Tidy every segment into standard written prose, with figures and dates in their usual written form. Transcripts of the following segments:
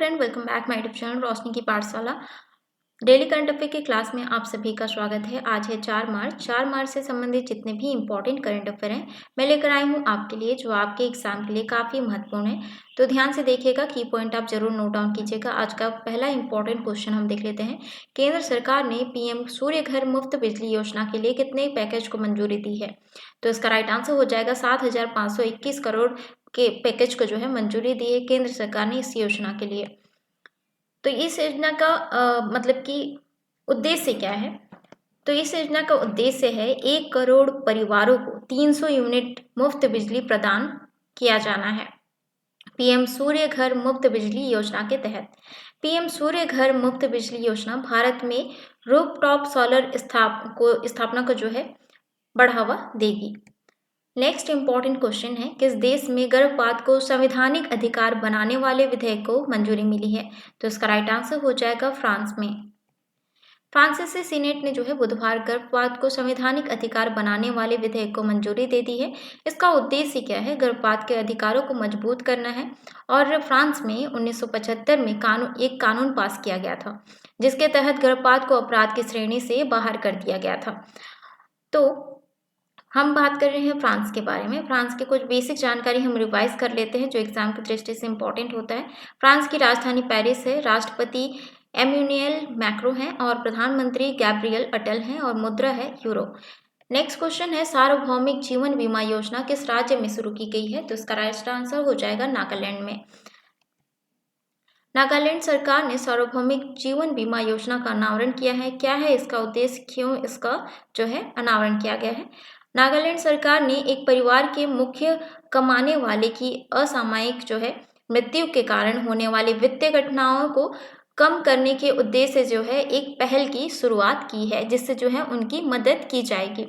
Friend, welcome back my YouTube channel Roshni ki Pathshala. Daily current affair की class में आप सभी का स्वागत है। आज है 4 मार्च। 4 मार्च से संबंधित जितने भी इंपॉर्टेंट करंट अफेयर हैं मैं लेकर आई हूँ आपके लिए, जो आपके एग्जाम के लिए काफ़ी महत्वपूर्ण है। तो ध्यान से देखिएगा, की पॉइंट आप जरूर नोट डाउन कीजिएगा। आज का पहला इंपॉर्टेंट क्वेश्चन हम देख लेते हैं। केंद्र सरकार ने पीएम सूर्य घर मुफ्त बिजली योजना के लिए कितने पैकेज को मंजूरी दी है? तो इसका राइट आंसर हो जाएगा 7,521 करोड़ के पैकेज को जो है मंजूरी दी है केंद्र सरकार ने इस योजना के लिए। तो इस योजना का मतलब कि उद्देश्य क्या है? तो इस योजना का उद्देश्य है 1 करोड़ परिवारों को 300 यूनिट मुफ्त बिजली प्रदान किया जाना है। पीएम सूर्य घर मुफ्त बिजली योजना के तहत पीएम सूर्य घर मुफ्त बिजली योजना भारत में रूफटॉप सोलर स्थापना को जो है बढ़ावा देगी। नेक्स्ट इंपॉर्टेंट क्वेश्चन है, किस देश में गर्भपात को संवैधानिक अधिकार बनाने वाले विधेयक को मंजूरी मिली है? तो इसका राइट आंसर हो जाएगा फ्रांस में। फ्रांसीसी सीनेट ने जो है बुधवार गर्भपात को संवैधानिक अधिकार बनाने वाले विधेयक को मंजूरी दे दी है। इसका उद्देश्य क्या है? गर्भपात के अधिकारों को मजबूत करना है। और फ्रांस में 1975 में एक कानून पास किया गया था, जिसके तहत गर्भपात को अपराध की श्रेणी से बाहर कर दिया गया था। तो हम बात कर रहे हैं फ्रांस के बारे में। फ्रांस की कुछ बेसिक जानकारी हम रिवाइज कर लेते हैं, जो एग्जाम की दृष्टि से इंपॉर्टेंट होता है। फ्रांस की राजधानी पेरिस है। राष्ट्रपति एम्यूनियल मैक्रो हैं और प्रधानमंत्री गैब्रियल अटल हैं और मुद्रा है यूरो। नेक्स्ट क्वेश्चन है, सार्वभौमिक जीवन बीमा योजना किस राज्य में शुरू की गई है? तो इसका राइट आंसर हो जाएगा नागालैंड में। नागालैंड सरकार ने सार्वभौमिक जीवन बीमा योजना का अनावरण किया है। क्या है इसका उद्देश्य, क्यों इसका जो है अनावरण किया गया है? नागालैंड सरकार ने एक परिवार के मुख्य कमाने वाले की असामयिक जो है मृत्यु के कारण होने वाली वित्तीय घटनाओं को कम करने के उद्देश्य से जो है एक पहल की शुरुआत की है, जिससे जो है उनकी मदद की जाएगी।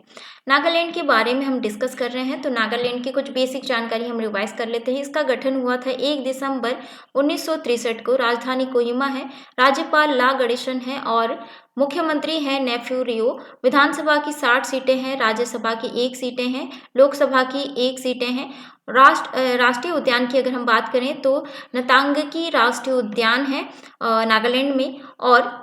नागालैंड के बारे में हम डिस्कस कर रहे हैं, तो नागालैंड की कुछ बेसिक जानकारी हम रिवाइज कर लेते हैं। इसका गठन हुआ था 1 दिसंबर 1963 को। राजधानी कोहिमा है। राज्यपाल ला गणेशन है और मुख्यमंत्री हैं नेफ्यू रियो। विधानसभा की 60 सीटें हैं, राज्यसभा की 1 सीटें हैं, लोकसभा की 1 सीटें हैं। राष्ट्रीय उद्यान की अगर हम बात करें तो नतांगकी राष्ट्रीय उद्यान है नागालैंड में, और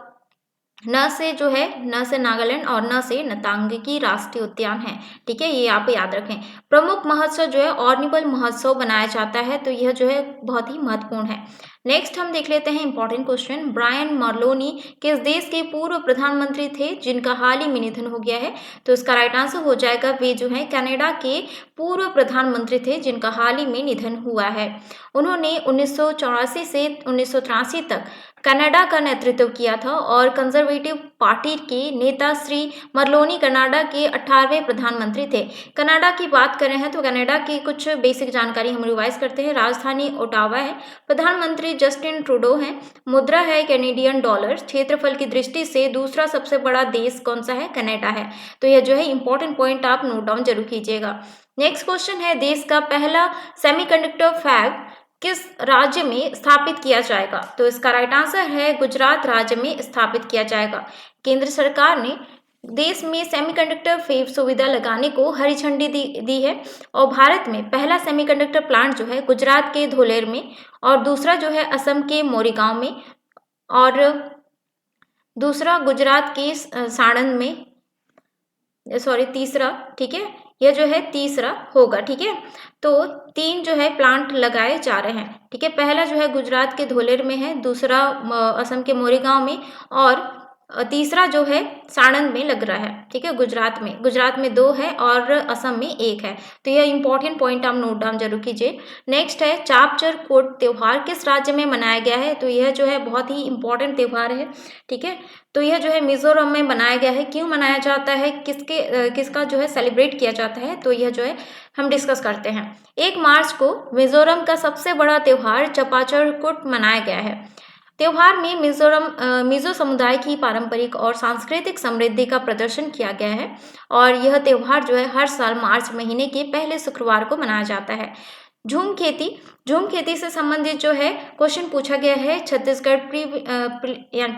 न से नागालैंड और न से नतांगकी राष्ट्रीय उद्यान है। ठीक है, ये आप याद रखें। प्रमुख महोत्सव जो है ऑर्निबल महोत्सव बनाया जाता है, तो यह जो है बहुत ही महत्वपूर्ण है। नेक्स्ट हम देख लेते हैं इंपॉर्टेंट क्वेश्चन, ब्रायन मार्लोनी किस देश के पूर्व प्रधानमंत्री थे जिनका हाल ही में निधन हो गया है? तो इसका राइट आंसर हो जाएगा, वे जो है कनाडा के पूर्व प्रधानमंत्री थे जिनका हाल ही में निधन हुआ है। उन्होंने 1984 से 1983 तक कनाडा का नेतृत्व किया था और कंजर्वेटिव पार्टी के नेता श्री मरलोनी कनाडा के 18वें प्रधानमंत्री थे। कनाडा की बात कर रहे हैं तो कनाडा की कुछ बेसिक जानकारी हम रिवाइज करते हैं। राजधानी ओटावा है। प्रधानमंत्री जस्टिन ट्रूडो हैं। मुद्रा है कैनेडियन डॉलर। क्षेत्रफल की दृष्टि से दूसरा सबसे बड़ा देश कौन सा है? कनाडा है। तो यह जो है इंपॉर्टेंट पॉइंट आप नोट डाउन जरूर कीजिएगा। नेक्स्ट क्वेश्चन है, देश का पहला सेमीकंडक्टर फैब किस राज्य में स्थापित किया जाएगा? तो इसका राइट आंसर है गुजरात राज्य में स्थापित किया जाएगा। केंद्र सरकार ने देश में सेमीकंडक्टर फैब सुविधा लगाने को हरी झंडी दी है और भारत में पहला सेमीकंडक्टर प्लांट जो है गुजरात के धोलेर में, और दूसरा जो है असम के मोरीगांव में, और दूसरा गुजरात के साणंद में, तीसरा, ठीक है, यह जो है तीसरा होगा। ठीक है, तो 3 जो है प्लांट लगाए जा रहे हैं। ठीक है, पहला जो है गुजरात के धोलेर में है, दूसरा असम के मोरीगांव में, और तीसरा जो है साणंद में लग रहा है। ठीक है, गुजरात में 2 है और असम में 1 है। तो यह इंपॉर्टेंट पॉइंट आप नोट डाउन जरूर कीजिए। नेक्स्ट है, चापचर कोट त्योहार किस राज्य में मनाया गया है? तो यह जो है बहुत ही इंपॉर्टेंट त्योहार है। ठीक है, तो यह जो है मिजोरम में मनाया गया है। क्यों मनाया जाता है, किसका जो है सेलिब्रेट किया जाता है, तो यह जो है हम डिस्कस करते हैं। 1 मार्च को मिजोरम का सबसे बड़ा त्योहार चपाचर कोट मनाया गया है। त्योहार में मिजो समुदाय की पारंपरिक और सांस्कृतिक समृद्धि का प्रदर्शन किया गया है, और यह त्योहार जो है हर साल मार्च महीने के पहले शुक्रवार को मनाया जाता है। झूम खेती से संबंधित जो है क्वेश्चन पूछा गया है छत्तीसगढ़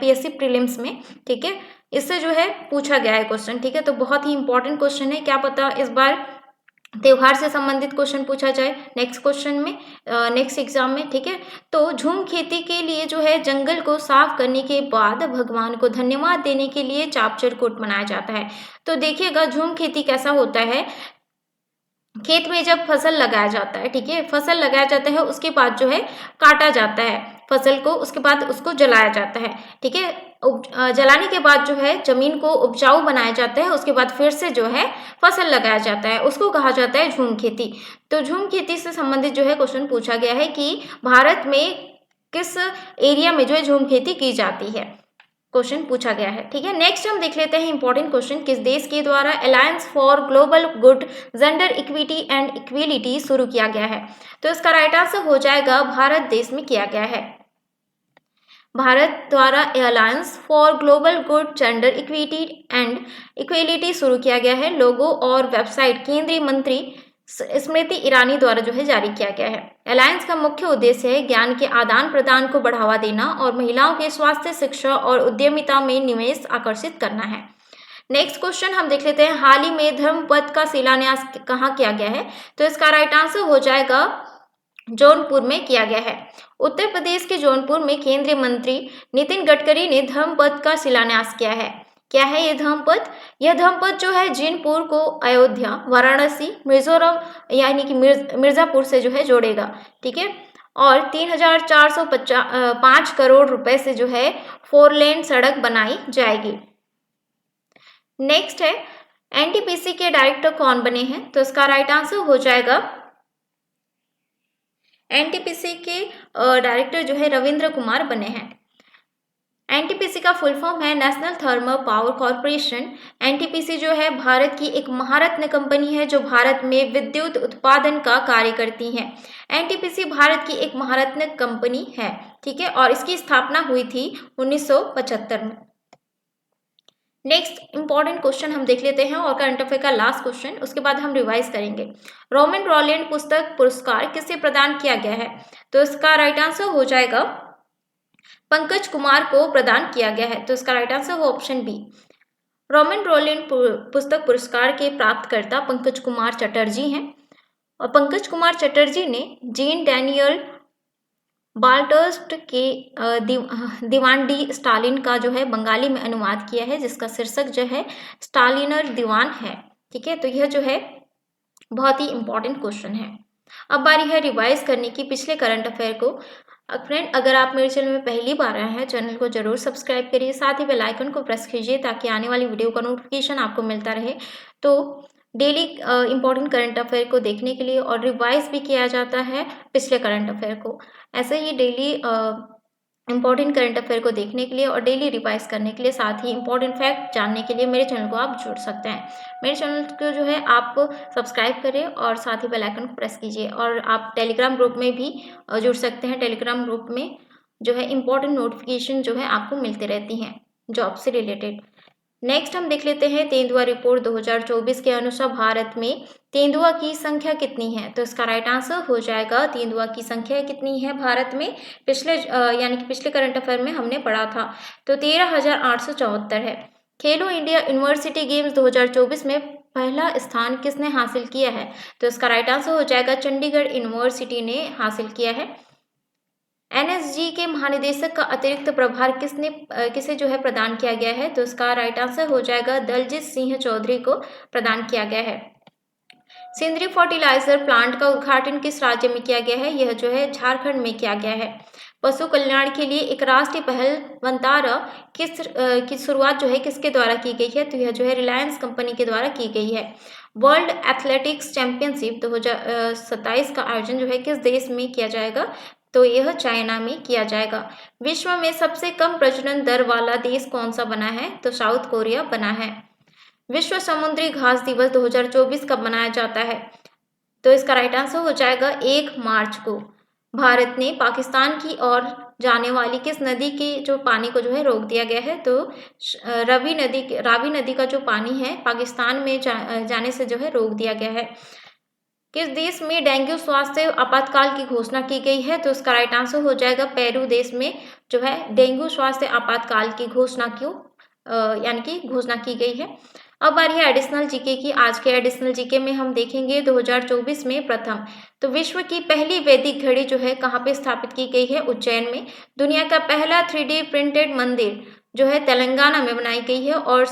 पीएससी प्रीलिम्स में। ठीक है, इससे जो है पूछा गया है क्वेश्चन। ठीक है, तो बहुत ही इंपॉर्टेंट क्वेश्चन है। क्या पता इस बार त्योहार से संबंधित क्वेश्चन पूछा जाए नेक्स्ट क्वेश्चन में, नेक्स्ट एग्जाम में, ठीक है। तो झूम खेती के लिए जो है जंगल को साफ करने के बाद भगवान को धन्यवाद देने के लिए चापचर कूट मनाया जाता है। तो देखिएगा झूम खेती कैसा होता है, खेत में जब फसल लगाया जाता है, ठीक है, फसल लगाया जाता है, उसके बाद जो है काटा जाता है फसल को, उसके बाद उसको जलाया जाता है, ठीक है। जलाने के बाद जो है जमीन को उपजाऊ बनाया जाता है, उसके बाद फिर से जो है फसल लगाया जाता है, उसको कहा जाता है झूम खेती। तो झूम खेती से संबंधित जो है क्वेश्चन पूछा गया है कि भारत में किस एरिया में जो है झूम खेती की जाती है, क्वेश्चन पूछा गया है, ठीक है। नेक्स्ट हम देख लेते हैं इंपॉर्टेंट क्वेश्चन, किस देश के द्वारा alliance for global good gender equity and equality शुरू किया गया है। तो इसका राइट आंसर हो जाएगा भारत देश में किया गया है। भारत द्वारा alliance for global good gender equity and equality शुरू किया गया है। लोगो और वेबसाइट केंद्रीय मंत्री स्मृति ईरानी द्वारा जो है जारी किया गया है। अलायंस का मुख्य उद्देश्य है ज्ञान के आदान प्रदान को बढ़ावा देना और महिलाओं के स्वास्थ्य, शिक्षा और उद्यमिता में निवेश आकर्षित करना है। नेक्स्ट क्वेश्चन हम देख लेते हैं, हाल ही में धर्मपथ का शिलान्यास कहाँ किया गया है। तो इसका राइट आंसर हो जाएगा जौनपुर में किया गया है। उत्तर प्रदेश के जौनपुर में केंद्रीय मंत्री नितिन गडकरी ने धर्मपथ का शिलान्यास किया है। क्या है ये धर्मपथ? यह धर्मपथ जो है जिनपुर को अयोध्या, वाराणसी, मिजोरम यानी कि मिर्जापुर से जो है जोड़ेगा, ठीक है। और 3,405 करोड़ रुपए से जो है 4 लेन सड़क बनाई जाएगी। नेक्स्ट है, एनटीपीसी के डायरेक्टर कौन बने हैं। तो इसका राइट आंसर हो जाएगा, एनटीपीसी के डायरेक्टर जो है रविंद्र कुमार बने हैं। एनटीपीसी का फुल फॉर्म है national thermal power corporation. NTPC जो है भारत की एक महारत्न कंपनी है जो भारत में विद्युत उत्पादन का कार्य करती है। एनटीपीसी भारत की एक महारत्न कंपनी है, ठीक है, और इसकी स्थापना हुई थी 1975 में। नेक्स्ट इंपॉर्टेंट क्वेश्चन हम देख लेते हैं और करंट अफेयर का लास्ट क्वेश्चन, उसके बाद हम रिवाइज करेंगे। रोमन रॉलैंड पुस्तक पुरस्कार किसे प्रदान किया गया है। तो इसका राइट आंसर हो जाएगा पंकज कुमार को प्रदान किया गया है। तो इसका राइट आंसर हो ऑप्शन बी। रोमन रॉलैंड पुस्तक पुरस्कार के प्राप्तकर्ता पंकज कुमार चटर्जी हैं और पंकज कुमार चटर्जी ने जीन डैनियल बाल्टर्स्ट के दीवान डी स्टालिन का जो है बंगाली में अनुवाद किया है, जिसका शीर्षक जो है स्टालिनर दीवान है, ठीक है। तो यह जो है बहुत ही इंपॉर्टेंट क्वेश्चन है। अब बारी है रिवाइज करने की पिछले करंट अफेयर को। फ्रेंड, अगर आप मेरे चैनल में पहली बार आए हैं, चैनल को जरूर सब्सक्राइब करिए, साथ ही बेल आइकन को प्रेस कीजिए ताकि आने वाली वीडियो का नोटिफिकेशन आपको मिलता रहे। तो डेली इंपॉर्टेंट करंट अफेयर को देखने के लिए और रिवाइज भी किया जाता है पिछले करंट अफेयर को। ऐसे ही डेली इंपॉर्टेंट करंट अफेयर को देखने के लिए और डेली रिवाइज करने के लिए, साथ ही इंपॉर्टेंट फैक्ट जानने के लिए मेरे चैनल को आप जुड़ सकते हैं। मेरे चैनल को जो है आप सब्सक्राइब करें और साथ ही बेल आइकन को प्रेस कीजिए। और आप टेलीग्राम ग्रुप में भी जुड़ सकते हैं। टेलीग्राम ग्रुप में जो है इंपॉर्टेंट नोटिफिकेशन जो है आपको मिलती रहती हैं जॉब से रिलेटेड। नेक्स्ट हम देख लेते हैं तेंदुआ रिपोर्ट 2024 के अनुसार भारत में तेंदुआ की संख्या कितनी है। तो इसका राइट आंसर हो जाएगा तेंदुआ की संख्या कितनी है भारत में। पिछले यानी कि पिछले करंट अफेयर में हमने पढ़ा था, तो 13,874 है। खेलो इंडिया यूनिवर्सिटी गेम्स 2024 में पहला स्थान किसने हासिल किया है। तो इसका राइट आंसर हो जाएगा चंडीगढ़ यूनिवर्सिटी ने हासिल किया है। एनएसजी के महानिदेशक का अतिरिक्त प्रभार किसे जो है प्रदान किया गया है। तो इसका राइट आंसर हो जाएगा दलजीत सिंह चौधरी को प्रदान किया गया है। सिंदरी फर्टिलाइजर प्लांट का उद्घाटन किस राज्य में किया गया है। यह जो है झारखंड में किया गया है। पशु कल्याण के लिए एक राष्ट्रीय पहल वंतारा की शुरुआत जो है किसके द्वारा की गई है। तो यह जो है रिलायंस कंपनी के द्वारा की गई है। वर्ल्ड एथलेटिक्स चैंपियनशिप 2027 का आयोजन जो है किस देश में किया जाएगा। तो यह चाइना में किया जाएगा। विश्व में सबसे कम प्रजनन दर वाला देश कौन सा बना है। तो साउथ कोरिया बना है। विश्व समुद्री घास दिवस 2024 कब मनाया जाता है। तो इसका राइट आंसर हो जाएगा 1 मार्च को। भारत ने पाकिस्तान की ओर जाने वाली किस नदी के जो पानी को जो है रोक दिया गया है। तो रावी नदी का जो पानी है पाकिस्तान में जाने से जो है रोक दिया गया है। किस देश में डेंगू स्वास्थ्य आपातकाल की घोषणा की गई है। तो इसका राइट आंसर हो जाएगा पेरू देश में जो है डेंगू स्वास्थ्य आपातकाल की घोषणा यानी कि घोषणा की गई है। अब बारी है एडिशनल जीके की। आज के एडिशनल जीके में हम देखेंगे 2024 में प्रथम तो विश्व की पहली वैदिक घड़ी जो है कहाँ पे स्थापित की गई है? उज्जैन में। दुनिया का पहला 3D प्रिंटेड मंदिर जो है तेलंगाना में बनाई गई है। और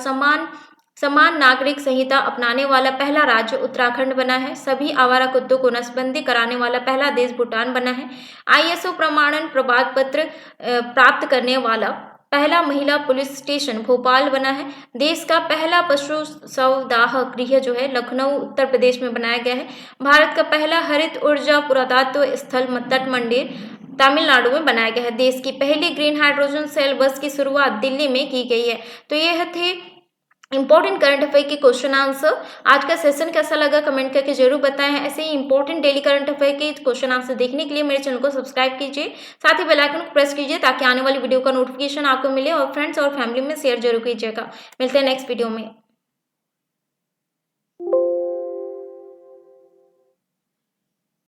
समान नागरिक संहिता अपनाने वाला पहला राज्य उत्तराखंड बना है। सभी आवारा कुत्तों को नसबंदी कराने वाला पहला देश भूटान बना है। ISO प्रमाणन प्रमाण पत्र प्राप्त करने वाला पहला महिला पुलिस स्टेशन भोपाल बना है। देश का पहला पशु संदाह गृह जो है लखनऊ उत्तर प्रदेश में बनाया गया है। भारत का पहला हरित ऊर्जा पुरातत्व स्थल तट मंदिर तमिलनाडु में बनाया गया है। देश की पहली ग्रीन हाइड्रोजन सेल बस की शुरुआत दिल्ली में की गई है। तो यह थे इंपॉर्टेंट करंट अफेयर के क्वेश्चन आंसर। आज का सेशन कैसा लगा कमेंट करके जरूर बताएं। ऐसे ही इंपॉर्टेंट डेली करंट अफेयर के क्वेश्चन आंसर देखने के लिए मेरे चैनल को सब्सक्राइब कीजिए, साथ ही बेल आइकन को प्रेस कीजिए ताकि आने वाली वीडियो का नोटिफिकेशन आपको मिले। और फ्रेंड्स और फैमिली में शेयर जरूर कीजिएगा। मिलते हैं नेक्स्ट वीडियो में।